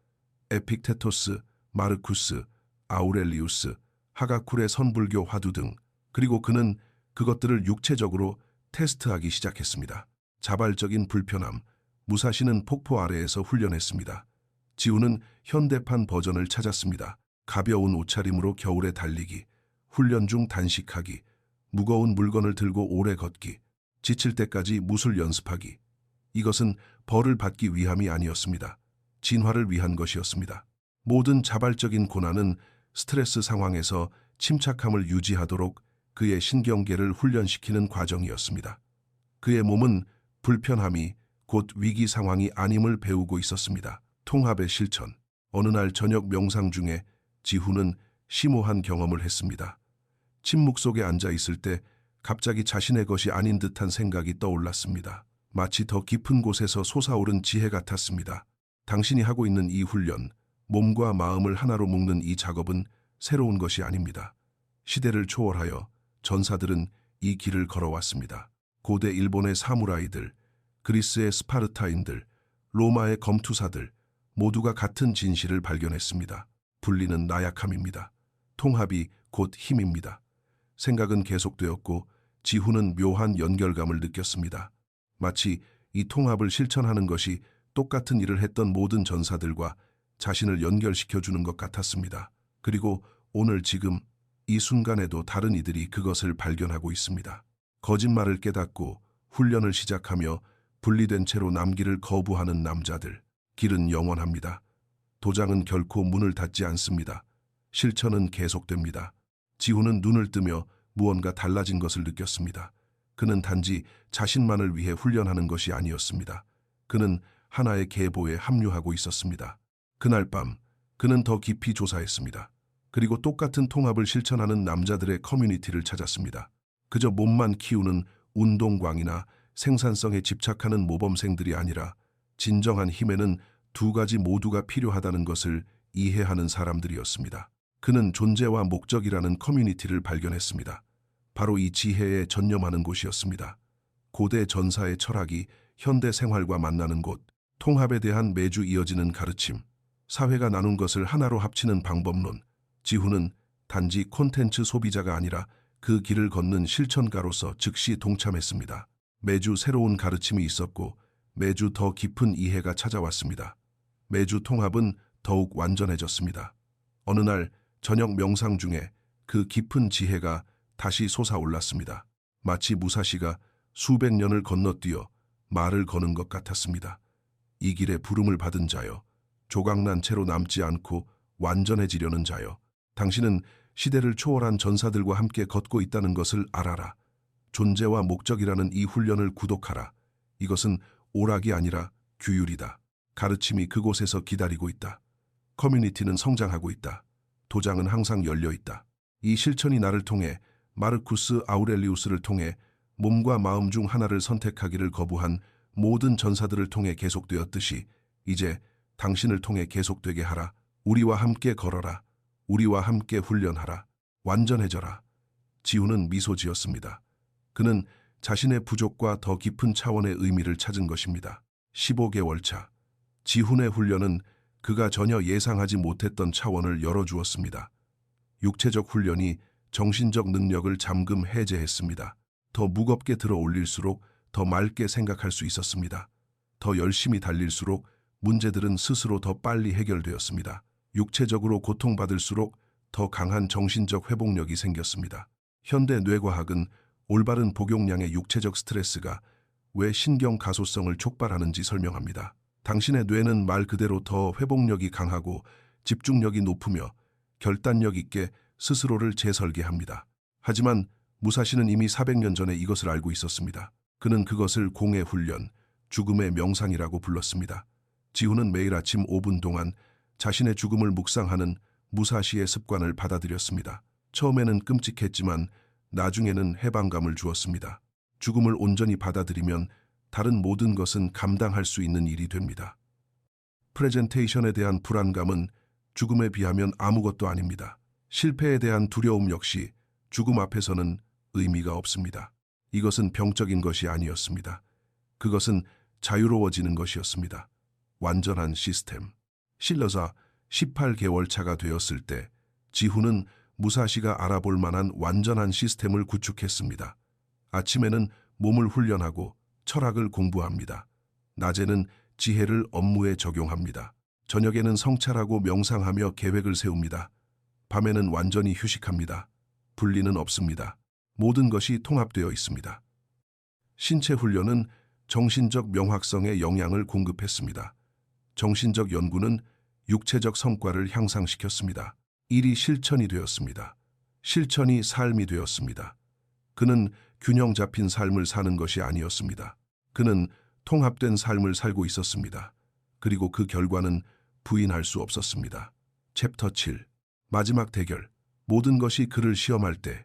에픽테토스, 마르쿠스, 아우렐리우스, 하가쿨의 선불교 화두 등, 그리고 그는 그것들을 육체적으로 테스트하기 시작했습니다. 자발적인 불편함, 무사시는 폭포 아래에서 훈련했습니다. 지훈은 현대판 버전을 찾았습니다. 가벼운 옷차림으로 겨울에 달리기, 훈련 중 단식하기, 무거운 물건을 들고 오래 걷기, 지칠 때까지 무술 연습하기. 이것은 벌을 받기 위함이 아니었습니다. 진화를 위한 것이었습니다. 모든 자발적인 고난은 스트레스 상황에서 침착함을 유지하도록 그의 신경계를 훈련시키는 과정이었습니다. 그의 몸은 불편함이 곧 위기 상황이 아님을 배우고 있었습니다. 통합의 실천. 어느 날 저녁 명상 중에 지훈은 심오한 경험을 했습니다. 침묵 속에 앉아 있을 때 갑자기 자신의 것이 아닌 듯한 생각이 떠올랐습니다. 마치 더 깊은 곳에서 솟아오른 지혜 같았습니다. 당신이 하고 있는 이 훈련, 몸과 마음을 하나로 묶는 이 작업은 새로운 것이 아닙니다. 시대를 초월하여 전사들은 이 길을 걸어왔습니다. 고대 일본의 사무라이들, 그리스의 스파르타인들, 로마의 검투사들 모두가 같은 진실을 발견했습니다. 분리는 나약함입니다. 통합이 곧 힘입니다. 생각은 계속되었고 지훈은 묘한 연결감을 느꼈습니다. 마치 이 통합을 실천하는 것이 똑같은 일을 했던 모든 전사들과 자신을 연결시켜주는 것 같았습니다. 그리고 오늘 지금 이 순간에도 다른 이들이 그것을 발견하고 있습니다. 거짓말을 깨닫고 훈련을 시작하며 분리된 채로 남기를 거부하는 남자들. 길은 영원합니다. 도장은 결코 문을 닫지 않습니다. 실천은 계속됩니다. 지훈은 눈을 뜨며 무언가 달라진 것을 느꼈습니다. 그는 단지 자신만을 위해 훈련하는 것이 아니었습니다. 그는 하나의 계보에 합류하고 있었습니다. 그날 밤 그는 더 깊이 조사했습니다. 그리고 똑같은 통합을 실천하는 남자들의 커뮤니티를 찾았습니다. 그저 몸만 키우는 운동광이나 생산성에 집착하는 모범생들이 아니라 진정한 힘에는 두 가지 모두가 필요하다는 것을 이해하는 사람들이었습니다. 그는 존재와 목적이라는 커뮤니티를 발견했습니다. 바로 이 지혜에 전념하는 곳이었습니다. 고대 전사의 철학이 현대 생활과 만나는 곳, 통합에 대한 매주 이어지는 가르침, 사회가 나눈 것을 하나로 합치는 방법론. 지훈은 단지 콘텐츠 소비자가 아니라 그 길을 걷는 실천가로서 즉시 동참했습니다. 매주 새로운 가르침이 있었고 매주 더 깊은 이해가 찾아왔습니다. 매주 통합은 더욱 완전해졌습니다. 어느 날 저녁 명상 중에 그 깊은 지혜가 다시 솟아올랐습니다. 마치 무사시가 수백 년을 건너뛰어 말을 거는 것 같았습니다. 이 길에 부름을 받은 자여, 조각난 채로 남지 않고 완전해지려는 자여, 당신은 시대를 초월한 전사들과 함께 걷고 있다는 것을 알아라. 존재와 목적이라는 이 훈련을 구독하라. 이것은 오락이 아니라 규율이다. 가르침이 그곳에서 기다리고 있다. 커뮤니티는 성장하고 있다. 도장은 항상 열려 있다. 이 실천이 나를 통해 마르쿠스 아우렐리우스를 통해 몸과 마음 중 하나를 선택하기를 거부한 모든 전사들을 통해 계속되었듯이 이제 당신을 통해 계속되게 하라. 우리와 함께 걸어라. 우리와 함께 훈련하라. 완전해져라. 지훈은 미소 지었습니다. 그는 자신의 부족과 더 깊은 차원의 의미를 찾은 것입니다. 15개월 차. 지훈의 훈련은 그가 전혀 예상하지 못했던 차원을 열어주었습니다. 육체적 훈련이 정신적 능력을 잠금 해제했습니다. 더 무겁게 들어 올릴수록 더 맑게 생각할 수 있었습니다. 더 열심히 달릴수록 문제들은 스스로 더 빨리 해결되었습니다. 육체적으로 고통받을수록 더 강한 정신적 회복력이 생겼습니다. 현대 뇌과학은 올바른 복용량의 육체적 스트레스가 왜 신경 가소성을 촉발하는지 설명합니다. 당신의 뇌는 말 그대로 더 회복력이 강하고 집중력이 높으며 결단력 있게 스스로를 재설계합니다. 하지만 무사시는 이미 400년 전에 이것을 알고 있었습니다. 그는 그것을 공의 훈련, 죽음의 명상이라고 불렀습니다. 지훈은 매일 아침 5분 동안 자신의 죽음을 묵상하는 무사시의 습관을 받아들였습니다. 처음에는 끔찍했지만 나중에는 해방감을 주었습니다. 죽음을 온전히 받아들이면 다른 모든 것은 감당할 수 있는 일이 됩니다. 프레젠테이션에 대한 불안감은 죽음에 비하면 아무것도 아닙니다. 실패에 대한 두려움 역시 죽음 앞에서는 의미가 없습니다. 이것은 병적인 것이 아니었습니다. 그것은 자유로워지는 것이었습니다. 완전한 시스템. 신뢰사 18개월 차가 되었을 때 지훈은 무사시가 알아볼 만한 완전한 시스템을 구축했습니다. 아침에는 몸을 훈련하고 철학을 공부합니다. 낮에는 지혜를 업무에 적용합니다. 저녁에는 성찰하고 명상하며 계획을 세웁니다. 밤에는 완전히 휴식합니다. 분리는 없습니다. 모든 것이 통합되어 있습니다. 신체 훈련은 정신적 명확성에 영향을 공급했습니다. 정신적 연구는 육체적 성과를 향상시켰습니다. 일이 실천이 되었습니다. 실천이 삶이 되었습니다. 그는 균형 잡힌 삶을 사는 것이 아니었습니다. 그는 통합된 삶을 살고 있었습니다. 그리고 그 결과는 부인할 수 없었습니다. 챕터 7. 마지막 대결. 모든 것이 그를 시험할 때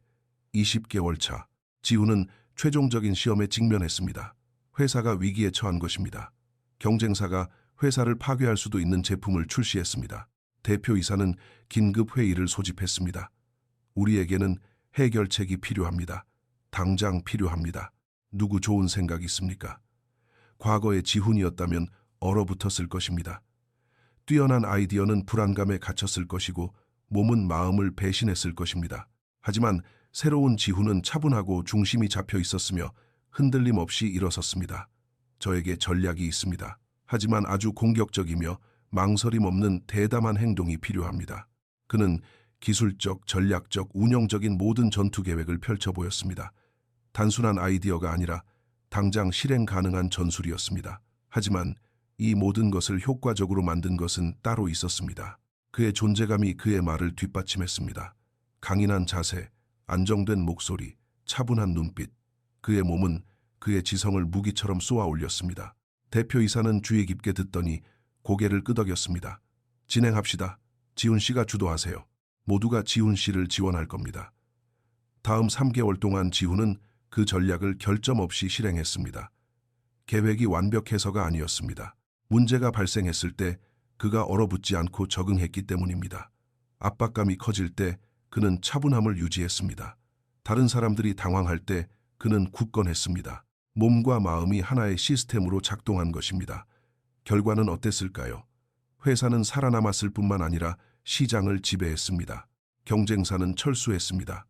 20개월 차, 지훈은 최종적인 시험에 직면했습니다. 회사가 위기에 처한 것입니다. 경쟁사가 회사를 파괴할 수도 있는 제품을 출시했습니다. 대표이사는 긴급 회의를 소집했습니다. 우리에게는 해결책이 필요합니다. 당장 필요합니다. 누구 좋은 생각 있습니까? 과거의 지훈이었다면 얼어붙었을 것입니다. 뛰어난 아이디어는 불안감에 갇혔을 것이고 몸은 마음을 배신했을 것입니다. 하지만 새로운 지훈은 차분하고 중심이 잡혀 있었으며 흔들림 없이 일어섰습니다. 저에게 전략이 있습니다. 하지만 아주 공격적이며 망설임 없는 대담한 행동이 필요합니다. 그는 기술적, 전략적, 운영적인 모든 전투 계획을 펼쳐 보였습니다. 단순한 아이디어가 아니라 당장 실행 가능한 전술이었습니다. 하지만 이 모든 것을 효과적으로 만든 것은 따로 있었습니다. 그의 존재감이 그의 말을 뒷받침했습니다. 강인한 자세, 안정된 목소리, 차분한 눈빛. 그의 몸은 그의 지성을 무기처럼 쏘아 올렸습니다. 대표이사는 주의 깊게 듣더니 고개를 끄덕였습니다. 진행합시다. 지훈 씨가 주도하세요. 모두가 지훈 씨를 지원할 겁니다. 다음 3개월 동안 지훈은 그 전략을 결점 없이 실행했습니다. 계획이 완벽해서가 아니었습니다. 문제가 발생했을 때 그가 얼어붙지 않고 적응했기 때문입니다. 압박감이 커질 때 그는 차분함을 유지했습니다. 다른 사람들이 당황할 때 그는 굳건했습니다. 몸과 마음이 하나의 시스템으로 작동한 것입니다. 결과는 어땠을까요? 회사는 살아남았을 뿐만 아니라 시장을 지배했습니다. 경쟁사는 철수했습니다.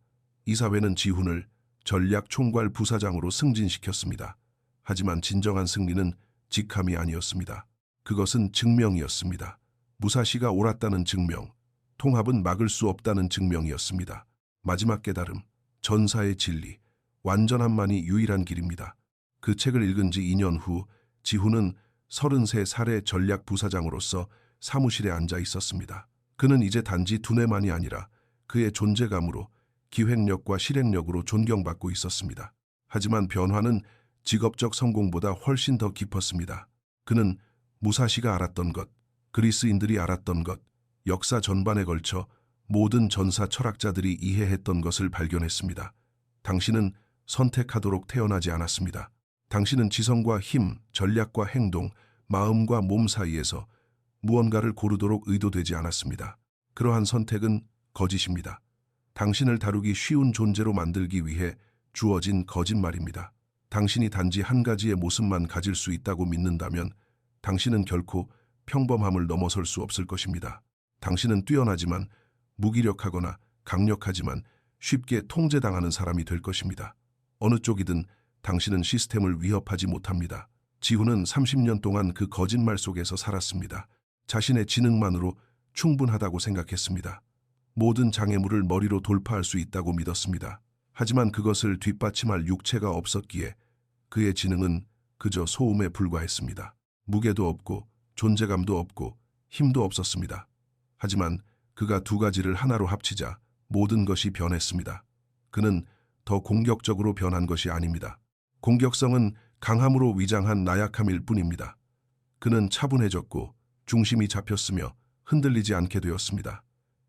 이사회는 지훈을 전략 총괄 부사장으로 승진시켰습니다. 하지만 진정한 승리는 직함이 아니었습니다. 그것은 증명이었습니다. 무사시가 옳았다는 증명, 통합은 막을 수 없다는 증명이었습니다. 마지막 깨달음, 전사의 진리, 완전함만이 유일한 길입니다. 그 책을 읽은 지 2년 후 지훈은 33살의 전략 부사장으로서 사무실에 앉아 있었습니다. 그는 이제 단지 두뇌만이 아니라 그의 존재감으로 기획력과 실행력으로 존경받고 있었습니다. 하지만 변화는 직업적 성공보다 훨씬 더 깊었습니다. 그는 무사시가 알았던 것, 그리스인들이 알았던 것, 역사 전반에 걸쳐 모든 전사 철학자들이 이해했던 것을 발견했습니다. 당신은 선택하도록 태어나지 않았습니다. 당신은 지성과 힘, 전략과 행동, 마음과 몸 사이에서 무언가를 고르도록 의도되지 않았습니다. 그러한 선택은 거짓입니다. 당신을 다루기 쉬운 존재로 만들기 위해 주어진 거짓말입니다. 당신이 단지 한 가지의 모습만 가질 수 있다고 믿는다면 당신은 결코 평범함을 넘어설 수 없을 것입니다. 당신은 뛰어나지만 무기력하거나 강력하지만 쉽게 통제당하는 사람이 될 것입니다. 어느 쪽이든 당신은 시스템을 위협하지 못합니다. 지훈은 30년 동안 그 거짓말 속에서 살았습니다. 자신의 지능만으로 충분하다고 생각했습니다. 모든 장애물을 머리로 돌파할 수 있다고 믿었습니다. 하지만 그것을 뒷받침할 육체가 없었기에 그의 지능은 그저 소음에 불과했습니다. 무게도 없고 존재감도 없고 힘도 없었습니다. 하지만 그가 두 가지를 하나로 합치자 모든 것이 변했습니다. 그는 더 공격적으로 변한 것이 아닙니다. 공격성은 강함으로 위장한 나약함일 뿐입니다. 그는 차분해졌고 중심이 잡혔으며 흔들리지 않게 되었습니다.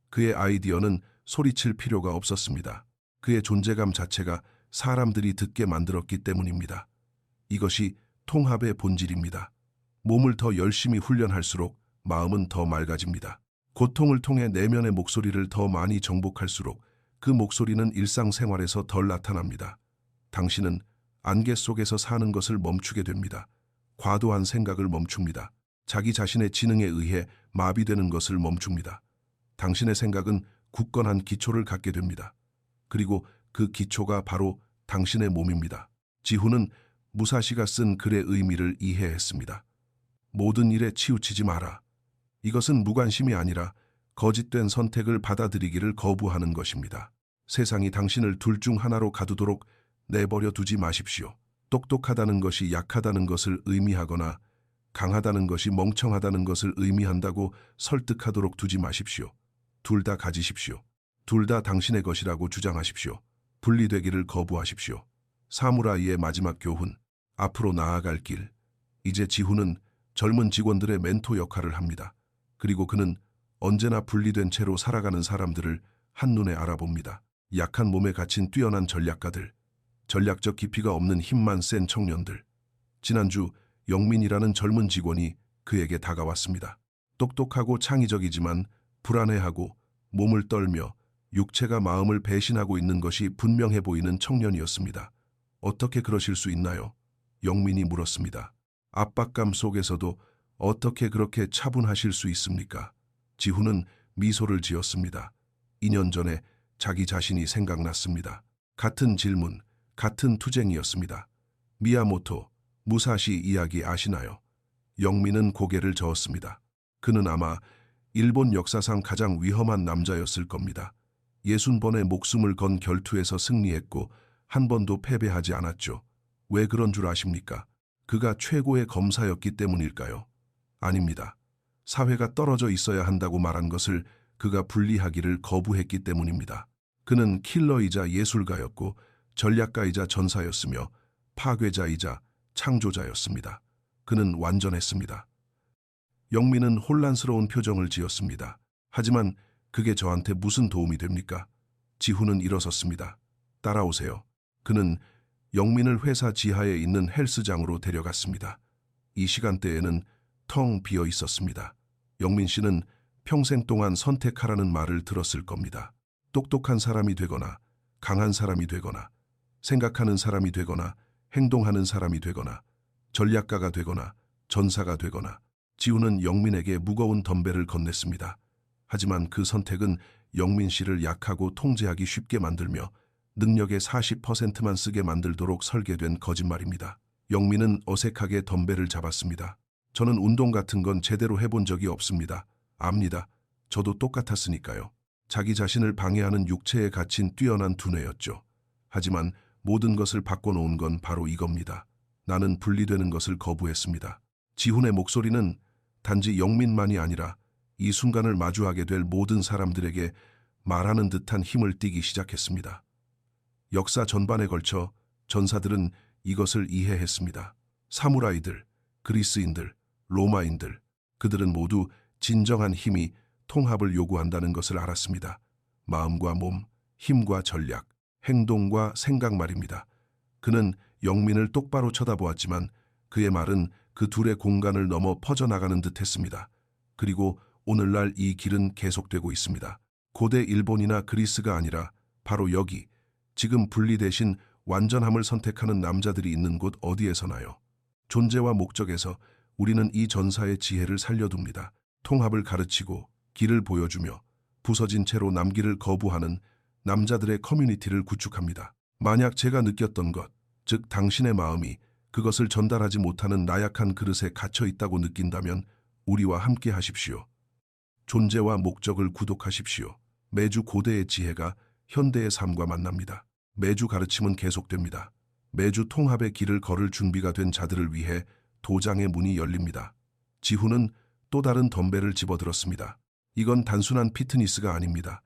그의 아이디어는 소리칠 필요가 없었습니다. 그의 존재감 자체가 사람들이 듣게 만들었기 때문입니다. 이것이 통합의 본질입니다. 몸을 더 열심히 훈련할수록 마음은 더 맑아집니다. 고통을 통해 내면의 목소리를 더 많이 정복할수록 그 목소리는 일상생활에서 덜 나타납니다. 당신은 안개 속에서 사는 것을 멈추게 됩니다. 과도한 생각을 멈춥니다. 자기 자신의 지능에 의해 마비되는 것을 멈춥니다. 당신의 생각은 굳건한 기초를 갖게 됩니다. 그리고 그 기초가 바로 당신의 몸입니다. 지훈은 무사시가 쓴 글의 의미를 이해했습니다. 모든 일에 치우치지 마라. 이것은 무관심이 아니라 거짓된 선택을 받아들이기를 거부하는 것입니다. 세상이 당신을 둘 중 하나로 가두도록 내버려 두지 마십시오. 똑똑하다는 것이 약하다는 것을 의미하거나 강하다는 것이 멍청하다는 것을 의미한다고 설득하도록 두지 마십시오. 둘 다 가지십시오. 둘 다 당신의 것이라고 주장하십시오. 분리되기를 거부하십시오. 사무라이의 마지막 교훈, 앞으로 나아갈 길. 이제 지훈은 젊은 직원들의 멘토 역할을 합니다. 그리고 그는 언제나 분리된 채로 살아가는 사람들을 한눈에 알아봅니다. 약한 몸에 갇힌 뛰어난 전략가들, 전략적 깊이가 없는 힘만 센 청년들. 지난주 영민이라는 젊은 직원이 그에게 다가왔습니다. 똑똑하고 창의적이지만 불안해하고 몸을 떨며 육체가 마음을 배신하고 있는 것이 분명해 보이는 청년이었습니다. 어떻게 그러실 수 있나요? 영민이 물었습니다. 압박감 속에서도 어떻게 그렇게 차분하실 수 있습니까? 지훈은 미소를 지었습니다. 2년 전에 자기 자신이 생각났습니다. 같은 질문, 같은 투쟁이었습니다. 미야모토, 무사시 이야기 아시나요? 영민은 고개를 저었습니다. 그는 아마 일본 역사상 가장 위험한 남자였을 겁니다. 60번의 목숨을 건 결투에서 승리했고 한 번도 패배하지 않았죠. 왜 그런 줄 아십니까? 그가 최고의 검사였기 때문일까요? 아닙니다. 사회가 떨어져 있어야 한다고 말한 것을 그가 분리하기를 거부했기 때문입니다. 그는 킬러이자 예술가였고 전략가이자 전사였으며 파괴자이자 창조자였습니다. 그는 완전했습니다. 영민은 혼란스러운 표정을 지었습니다. 하지만 그게 저한테 무슨 도움이 됩니까? 지훈은 일어섰습니다. 따라오세요. 그는 영민을 회사 지하에 있는 헬스장으로 데려갔습니다. 이 시간대에는 텅 비어 있었습니다. 영민 씨는 평생 동안 선택하라는 말을 들었을 겁니다. 똑똑한 사람이 되거나 강한 사람이 되거나 생각하는 사람이 되거나 행동하는 사람이 되거나 전략가가 되거나 전사가 되거나. 지훈은 영민에게 무거운 덤벨을 건넸습니다. 하지만 그 선택은 영민 씨를 약하고 통제하기 쉽게 만들며 능력의 40%만 쓰게 만들도록 설계된 거짓말입니다. 영민은 어색하게 덤벨을 잡았습니다. 저는 운동 같은 건 제대로 해본 적이 없습니다. 압니다. 저도 똑같았으니까요. 자기 자신을 방해하는 육체에 갇힌 뛰어난 두뇌였죠. 하지만 모든 것을 바꿔놓은 건 바로 이겁니다. 나는 분리되는 것을 거부했습니다. 지훈의 목소리는 단지 영민만이 아니라 이 순간을 마주하게 될 모든 사람들에게 말하는 듯한 힘을 띠기 시작했습니다. 역사 전반에 걸쳐 전사들은 이것을 이해했습니다. 사무라이들, 그리스인들, 로마인들, 그들은 모두 진정한 힘이 통합을 요구한다는 것을 알았습니다. 마음과 몸, 힘과 전략, 행동과 생각 말입니다. 그는 영민을 똑바로 쳐다보았지만 그의 말은 그 둘의 공간을 넘어 퍼져나가는 듯 했습니다. 그리고 오늘날 이 길은 계속되고 있습니다. 고대 일본이나 그리스가 아니라 바로 여기, 지금 분리 대신 완전함을 선택하는 남자들이 있는 곳 어디에서나요? 존재와 목적에서 우리는 이 전사의 지혜를 살려둡니다. 통합을 가르치고 길을 보여주며 부서진 채로 남기를 거부하는 남자들의 커뮤니티를 구축합니다. 만약 제가 느꼈던 것, 즉 당신의 마음이 그것을 전달하지 못하는 나약한 그릇에 갇혀 있다고 느낀다면 우리와 함께 하십시오. 존재와 목적을 구독하십시오. 매주 고대의 지혜가 현대의 삶과 만납니다. 매주 가르침은 계속됩니다. 매주 통합의 길을 걸을 준비가 된 자들을 위해 도장의 문이 열립니다. 지훈은 또 다른 덤벨을 집어들었습니다. 이건 단순한 피트니스가 아닙니다.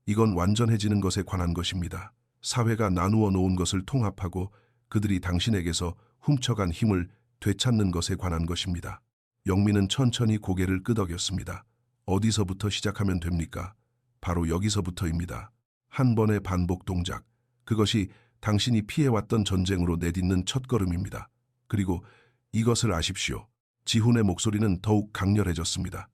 이건 완전해지는 것에 관한 것입니다. 사회가 나누어 놓은 것을 통합하고 그들이 당신에게서 훔쳐간 힘을 되찾는 것에 관한 것입니다. 영민은 천천히 고개를 끄덕였습니다. 어디서부터 시작하면 됩니까? 바로 여기서부터입니다. 한 번의 반복 동작, 그것이 당신이 피해왔던 전쟁으로 내딛는 첫걸음입니다. 그리고 이것을 아십시오. 지훈의 목소리는 더욱 강렬해졌습니다.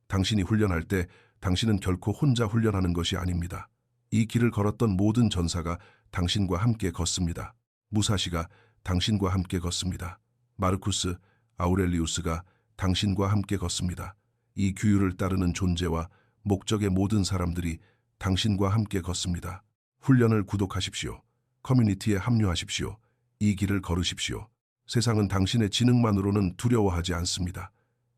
당신이 훈련할 때 당신은 결코 혼자 훈련하는 것이 아닙니다. 이 길을 걸었던 모든 전사가 당신과 함께 걷습니다. 무사시가 당신과 함께 걷습니다. 마르쿠스, 아우렐리우스가 당신과 함께 걷습니다. 이 규율을 따르는 존재와 목적의 모든 사람들이 당신과 함께 걷습니다. 훈련을 구독하십시오. 커뮤니티에 합류하십시오. 이 길을 걸으십시오. 세상은 당신의 지능만으로는 두려워하지 않습니다.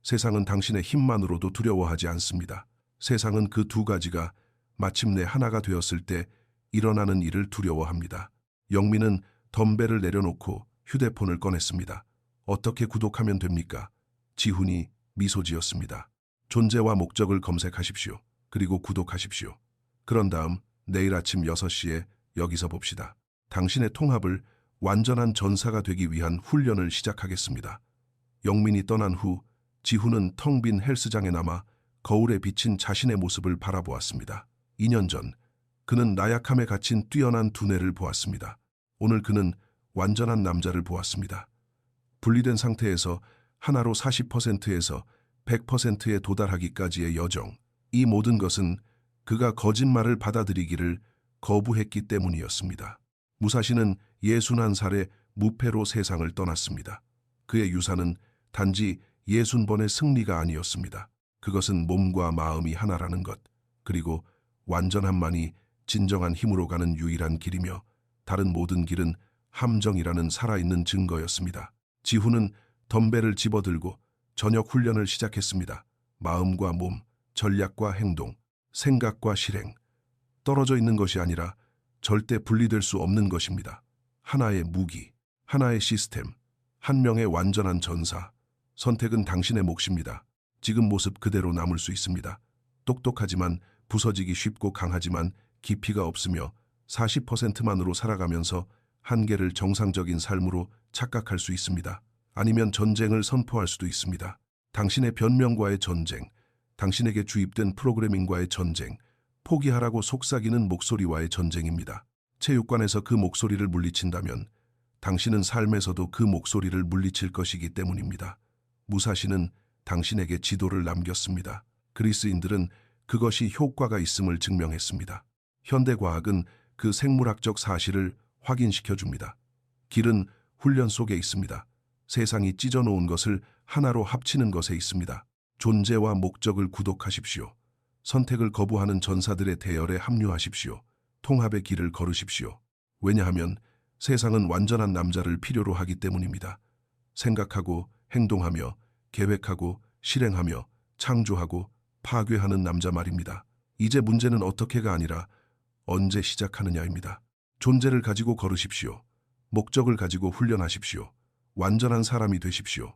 세상은 당신의 힘만으로도 두려워하지 않습니다. 세상은 그 두 가지가 마침내 하나가 되었을 때 일어나는 일을 두려워합니다. 영민은 덤벨을 내려놓고 휴대폰을 꺼냈습니다. 어떻게 구독하면 됩니까? 지훈이 미소 지었습니다. 존재와 목적을 검색하십시오. 그리고 구독하십시오. 그런 다음 내일 아침 6시에 여기서 봅시다. 당신의 통합을 완전한 전사가 되기 위한 훈련을 시작하겠습니다. 영민이 떠난 후 지훈은 텅 빈 헬스장에 남아 거울에 비친 자신의 모습을 바라보았습니다. 2년 전 그는 나약함에 갇힌 뛰어난 두뇌를 보았습니다. 오늘 그는 완전한 남자를 보았습니다. 분리된 상태에서 하나로 40%에서 100%에 도달하기까지의 여정. 이 모든 것은 그가 거짓말을 받아들이기를 거부했기 때문이었습니다. 무사시는 61살에 무패로 세상을 떠났습니다. 그의 유산은 단지 60번의 승리가 아니었습니다. 그것은 몸과 마음이 하나라는 것, 그리고 완전함만이 진정한 힘으로 가는 유일한 길이며 다른 모든 길은 함정이라는 살아있는 증거였습니다. 지훈은 덤벨을 집어들고 저녁 훈련을 시작했습니다. 마음과 몸, 전략과 행동, 생각과 실행. 떨어져 있는 것이 아니라 절대 분리될 수 없는 것입니다. 하나의 무기, 하나의 시스템, 한 명의 완전한 전사. 선택은 당신의 몫입니다. 지금 모습 그대로 남을 수 있습니다. 똑똑하지만 부서지기 쉽고 강하지만 깊이가 없으며 40%만으로 살아가면서 한계를 정상적인 삶으로 착각할 수 있습니다. 아니면 전쟁을 선포할 수도 있습니다. 당신의 변명과의 전쟁, 당신에게 주입된 프로그래밍과의 전쟁, 포기하라고 속삭이는 목소리와의 전쟁입니다. 체육관에서 그 목소리를 물리친다면 당신은 삶에서도 그 목소리를 물리칠 것이기 때문입니다. 무사시는 당신에게 지도를 남겼습니다. 그리스인들은 그것이 효과가 있음을 증명했습니다. 현대과학은 그 생물학적 사실을 확인시켜줍니다. 길은 훈련 속에 있습니다. 세상이 찢어놓은 것을 하나로 합치는 것에 있습니다. 존재와 목적을 구독하십시오. 선택을 거부하는 전사들의 대열에 합류하십시오. 통합의 길을 걸으십시오. 왜냐하면 세상은 완전한 남자를 필요로 하기 때문입니다. 생각하고 행동하며 계획하고 실행하며 창조하고 파괴하는 남자 말입니다. 이제 문제는 어떻게가 아니라 언제 시작하느냐입니다. 존재를 가지고 걸으십시오. 목적을 가지고 훈련하십시오. 완전한 사람이 되십시오.